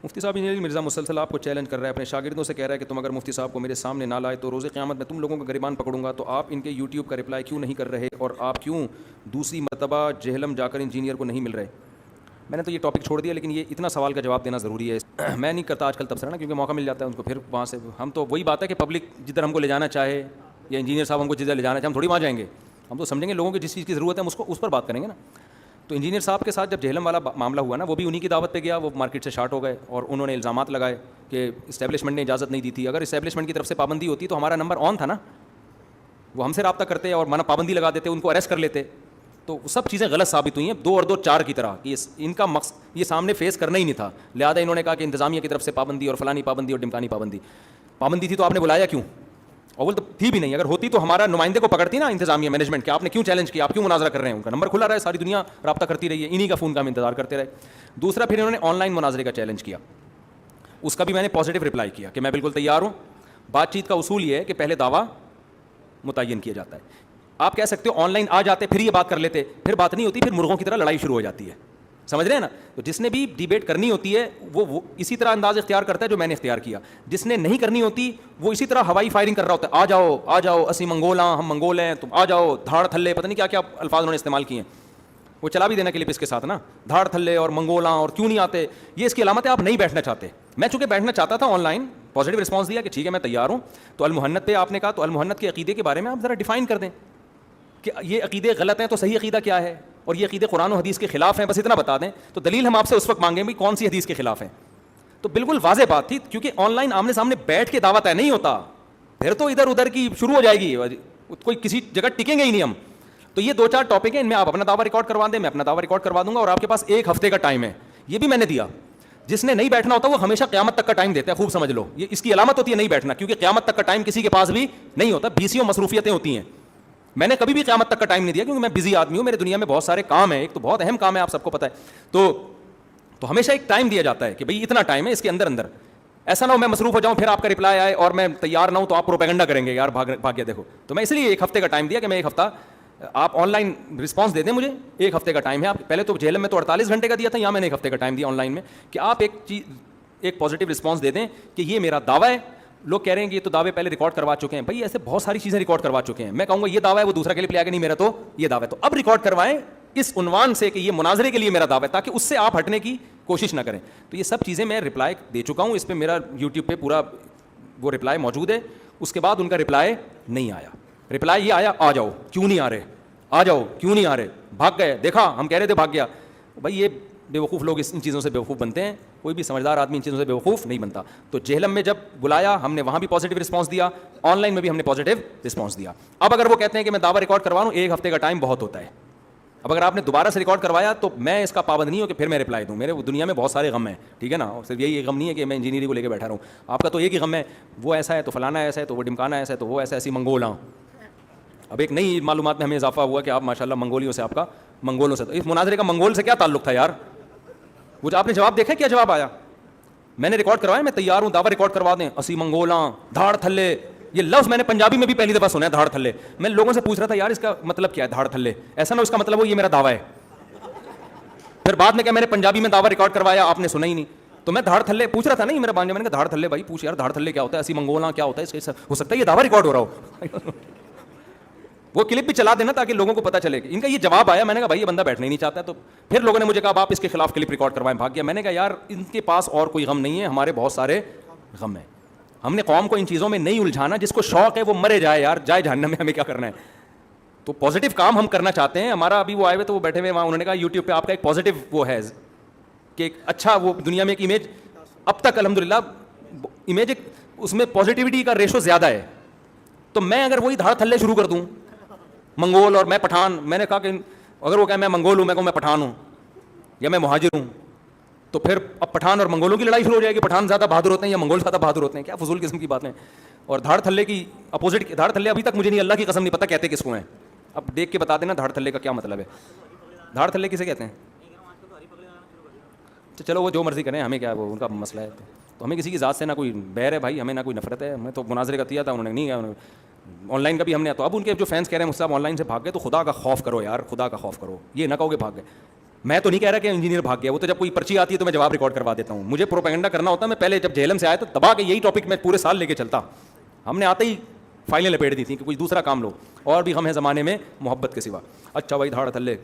مفتی صاحب انجینئر مرزا مسلسل آپ کو چیلنج کر رہا ہے، اپنے شاگردوں سے کہہ رہا ہے کہ تم اگر مفتی صاحب کو میرے سامنے نہ لائے تو روز قیامت میں تم لوگوں کو گریبان پکڑوں گا، تو آپ ان کے یوٹیوب کا رپلائی کیوں نہیں کر رہے، اور آپ کیوں دوسری مرتبہ جہلم جا کر انجینئر کو نہیں مل رہے؟ میں نے تو یہ ٹاپک چھوڑ دیا، لیکن یہ اتنا سوال کا جواب دینا ضروری ہے. میں نہیں کرتا آج کل تبصرہ نا، کیونکہ موقع مل جاتا ہے ان کو، پھر وہاں سے ہم تو وہی بات ہے کہ پبلک جدھر ہم کو لے جانا چاہے یا انجینئر صاحب ہم کو جدھر لے جانا چاہے ہم تھوڑی وہاں جائیں گے. ہم تو سمجھیں گے لوگوں کی جس چیز کی ضرورت ہے ہم اس پر بات کریں گے نا. تو انجینئر صاحب کے ساتھ جب جہلم والا معاملہ ہوا نا، وہ بھی انہی کی دعوت پہ گیا، وہ مارکیٹ سے شارٹ ہو گئے اور انہوں نے الزامات لگائے کہ اسٹیبلشمنٹ نے اجازت نہیں دی تھی. اگر اسٹیبلشمنٹ کی طرف سے پابندی ہوتی تو ہمارا نمبر آن تھا نا، وہ ہم سے رابطہ کرتے اور مانا پابندی لگا دیتے، ان کو اریسٹ کر لیتے. تو سب چیزیں غلط ثابت ہوئی ہیں، 2 اور 2 4 کی طرح. کہ ان کا مقصد یہ سامنے فیس کرنا ہی نہیں تھا، لہٰذا انہوں نے کہا کہ انتظامیہ کی طرف سے پابندی اور فلانی پابندی اور ڈمکانی پابندی. پابندی تھی تو آپ نے بلایا کیوں؟ اول تو تھی بھی نہیں. اگر ہوتی تو ہمارا نمائندے کو پکڑتی نا انتظامیہ مینجمنٹ کہ آپ نے کیوں چیلنج کیا، آپ کیوں مناظرہ کر رہے ہیں. ان کا نمبر کھلا رہا ہے، ساری دنیا رابطہ کرتی رہی ہے، انہی کا فون کا ہم انتظار کرتے رہے. دوسرا پھر انہوں نے آن لائن مناظرے کا چیلنج کیا، اس کا بھی میں نے پازیٹیو رپلائی کیا کہ میں بالکل تیار ہوں. بات چیت کا اصول یہ ہے کہ پہلے دعویٰ متعین کیا جاتا ہے. آپ کہہ سکتے ہو آن لائن آ جاتے پھر یہ بات کر لیتے، پھر بات نہیں ہوتی، پھر مرغوں کی طرح لڑائی شروع ہو جاتی ہے. سمجھ رہے ہیں نا؟ تو جس نے بھی ڈیبیٹ کرنی ہوتی ہے وہ اسی طرح انداز اختیار کرتا ہے جو میں نے اختیار کیا. جس نے نہیں کرنی ہوتی وہ اسی طرح ہوائی فائرنگ کر رہا ہوتا ہے، آ جاؤ آ جاؤ اسی منگول ہاں، ہم منگول ہیں، تم آ جاؤ، دھاڑ تھلے، پتہ نہیں کیا کیا الفاظ انہوں نے استعمال کیے ہیں. وہ چلا بھی دینا کلپ اس کے ساتھ نا، دھاڑ تھلے اور منگولاں اور کیوں نہیں آتے، یہ اس کی علامت ہے آپ نہیں بیٹھنا چاہتے. میں چونکہ بیٹھنا چاہتا تھا آن لائن، پازیٹیو رسپانس دیا کہ ٹھیک ہے میں تیار ہوں. تو المحنت پہ آپ نے کہا، تو المحنت کے عقیدے کے بارے میں آپ ذرا ڈیفائن کر دیں کہ یہ عقیدے غلط ہیں تو صحیح عقیدہ کیا ہے، اور یہ عقیدے قرآن و حدیث کے خلاف ہیں، بس اتنا بتا دیں. تو دلیل ہم آپ سے اس وقت مانگیں بھی کون سی حدیث کے خلاف ہیں. تو بالکل واضح بات تھی، کیونکہ آن لائن آمنے سامنے بیٹھ کے دعوت ہے نہیں ہوتا، پھر تو ادھر ادھر کی شروع ہو جائے گی، کوئی کسی جگہ ٹکیں گے ہی نہیں ہم. تو یہ 2 4 ٹاپک ہیں، ان میں آپ اپنا دعویٰ ریکارڈ کروا دیں، میں اپنا دعویٰ ریکارڈ کروا دوں گا، اور آپ کے پاس 1 ہفتے کا ٹائم ہے. یہ بھی میں نے دیا. جس نے نہیں بیٹھنا ہوتا وہ ہمیشہ قیامت تک کا ٹائم دیتا ہے، خوب سمجھ لو، یہ اس کی علامت ہوتی ہے نہیں بیٹھنا، کیونکہ قیامت تک کا ٹائم کسی کے پاس بھی نہیں ہوتا، بیسیوں مصروفیتیں ہوتی ہیں. میں نے کبھی بھی قیامت تک کا ٹائم نہیں دیا، کیونکہ میں بزی آدمی ہوں، میرے دنیا میں بہت سارے کام ہیں. ایک تو بہت اہم کام ہے، آپ سب کو پتہ ہے. تو ہمیشہ ایک ٹائم دیا جاتا ہے کہ بھئی اتنا ٹائم ہے، اس کے اندر ایسا نہ ہو میں مصروف ہو جاؤں پھر آپ کا رپلائی آئے اور میں تیار نہ ہوں تو آپ پروپیگنڈا کریں گے یار بھاگ گیا دیکھو. تو میں اس لیے 1 ہفتے کا ٹائم دیا کہ میں 1 ہفتہ آپ آن لائن رسپانس دے دیں مجھے. 1 ہفتے کا ٹائم ہے. آپ پہلے تو جہلم میں تو 48 گھنٹے کا دیا تھا، یہاں میں نے 1 ہفتے کا ٹائم دیا آن لائن میں کہ آپ ایک پازیٹیو رسپانس دے دیں کہ یہ میرا دعویٰ ہے. لوگ کہہ رہے ہیں کہ یہ تو دعوے پہلے ریکارڈ کروا چکے ہیں. بھائی ایسے بہت ساری چیزیں ریکارڈ کروا چکے ہیں. میں کہوں گا یہ دعویٰ ہے، وہ دوسرا کلپ لے آ کے نہیں میرا تو یہ دعویٰ ہے، تو اب ریکارڈ کروائیں اس عنوان سے کہ یہ مناظرے کے لیے میرا دعویٰ ہے، تاکہ اس سے آپ ہٹنے کی کوشش نہ کریں. تو یہ سب چیزیں میں رپلائی دے چکا ہوں، اس پہ میرا یوٹیوب پہ پورا وہ رپلائی موجود ہے. اس کے بعد ان کا رپلائی نہیں آیا. رپلائی یہ آیا، آ جاؤ کیوں نہیں آ رہے، آ جاؤ کیوں نہیں آ رہے، بھاگ گئے، دیکھا ہم کہہ رہے تھے بھاگ گیا. بھائی یہ بیوقوف لوگ ان چیزوں سے بیوقوف بنتے ہیں، کوئی بھی سمجھدار آدمی ان چیزوں سے بیوقوف نہیں بنتا. تو جہلم میں جب بلایا ہم نے وہاں بھی پازیٹیو رسپانس دیا، آن لائن میں بھی ہم نے پازیٹیو رسپانس دیا. اب اگر وہ کہتے ہیں کہ میں دعویٰ ریکارڈ کروا لوں، 1 ہفتے کا ٹائم بہت ہوتا ہے. اب اگر آپ نے دوبارہ سے ریکارڈ کروایا تو میں اس کا پابند نہیں ہوں کہ پھر میں رپلائی دوں. میرے دنیا میں بہت سارے غم ہیں، ٹھیک ہے نا، صرف یہی غم نہیں ہے کہ میں انجینئرنگ کو لے کے بیٹھا رہوں. آپ کا تو ایک ہی غم ہے، وہ ایسا ہے تو فلانا ایسا ہے تو وہ ڈمکانا ایسا ہے تو وہ ایسا ایسی منگول ہاں. اب ایک نئی معلومات میں ہمیں اضافہ ہوا کہ آپ ماشاءاللہ منگولیوں سے، آپ کا منگولوں سے. اس مناظرے کا منگول سے کیا تعلق تھا یار؟ وہ جو آپ نے جواب دیکھا کیا جواب آیا؟ میں نے ریکارڈ کروایا، میں تیار ہوں، دعویٰ ریکارڈ کروا دیں. اسی منگولاں، دھاڑ تھلے، یہ لفظ میں نے پنجابی میں بھی پہلی دفعہ سنا ہے، دھاڑ تھلے. میں لوگوں سے پوچھ رہا تھا یار اس کا مطلب کیا ہے دھاڑ تھلے، ایسا نہ اس کا مطلب ہو یہ میرا دعویٰ ہے. پھر بعد میں کیا میں نے پنجابی میں دعویٰ ریکارڈ کروایا، آپ نے سنا ہی نہیں. تو میں دھاڑ تھلے پوچھ رہا تھا، نہیں میرا بانجا، میں نے کہا دھاڑ تھلے بھائی پوچھ یار دھاڑ تھلے کیا ہوتا ہے، اسی منگولاں کیا ہوتا ہے، اس ہو سکتا ہے یہ دعویٰ ریکارڈ ہو رہا ہو. وہ کلپ بھی چلا دینا تاکہ لوگوں کو پتہ چلے. ان کا یہ جواب آیا. میں نے کہا بھائی یہ بندہ بیٹھنا ہی نہیں چاہتا. تو پھر لوگوں نے مجھے کہا آپ اس کے خلاف کلپ ریکارڈ کروائیں، بھاگ گیا. میں نے کہا یار ان کے پاس اور کوئی غم نہیں ہے، ہمارے بہت سارے غم ہیں. ہم نے قوم کو ان چیزوں میں نہیں الجھانا. جس کو شوق ہے وہ مرے جائے یار، جائے جہنم میں، ہمیں کیا کرنا ہے. تو پازیٹیو کام ہم کرنا چاہتے ہیں. ہمارا ابھی وہ آئے ہوئے تو وہ بیٹھے ہوئے وہاں، انہوں نے کہا یوٹیوب پہ آپ کا ایک پازیٹیو وہ ہے کہ ایک اچھا وہ دنیا میں ایک امیج اب تک الحمدللہ امیج اس میں پازیٹیوٹی کا ریشو زیادہ ہے. تو میں اگر وہی دھاڑ تھلے شروع کر دوں، منگول اور میں پٹھان، میں نے کہا کہ اگر وہ کہے میں منگول ہوں، میں کہوں میں پٹھان ہوں یا میں مہاجر ہوں، تو پھر اب پٹھان اور منگولوں کی لڑائی شروع ہو جائے گی. پٹھان زیادہ بہادر ہوتے ہیں یا منگول زیادہ بہادر ہوتے ہیں؟ کیا فضول قسم کی باتیں. اور دھاڑ تھلے کی اپوزٹ، دھاڑ تھلے ابھی تک مجھے نہیں، اللہ کی قسم نہیں پتہ کہتے کس کو ہیں. اب دیکھ کے بتا دینا دھاڑ تھلے کا کیا مطلب ہے. دھاڑ تھلے کسے کہتے ہیں؟ چلو وہ جو مرضی کریں، ہمیں کیا، وہ ان کا مسئلہ ہے. تو ہمیں کسی کی ذات سے نہ کوئی بیر ہے بھائی، ہمیں نہ کوئی نفرت ہے. ہمیں تو مناظرے کا دیا تھا، انہوں نے نہیں کیا. آن لائن کا بھی ہم نے. تو اب ان کے جو فینس کہہ رہے ہیں مجھ سے آپ آن لائن سے بھاگ گئے، تو خدا کا خوف کرو یار، خدا کا خوف کرو. یہ نہ کہو کہ بھاگ گئے. میں تو نہیں کہہ رہا کہ انجینئر بھاگ گیا, وہ تو جب کوئی پرچی آتی ہے تو میں جواب ریکارڈ کروا دیتا ہوں. مجھے پروپیگنڈا کرنا ہوتا ہے, میں پہلے جب جہلم سے آیا تو دبا کے یہی ٹاپک میں پورے سال لے کے چلتا. ہم نے آتے ہی فائلیں لپیٹ دی تھیں کہ کوئی دوسرا کام لو, اور بھی ہم ہیں زمانے میں محبت کے سوا. اچھا بھائی دھاڑ تھلے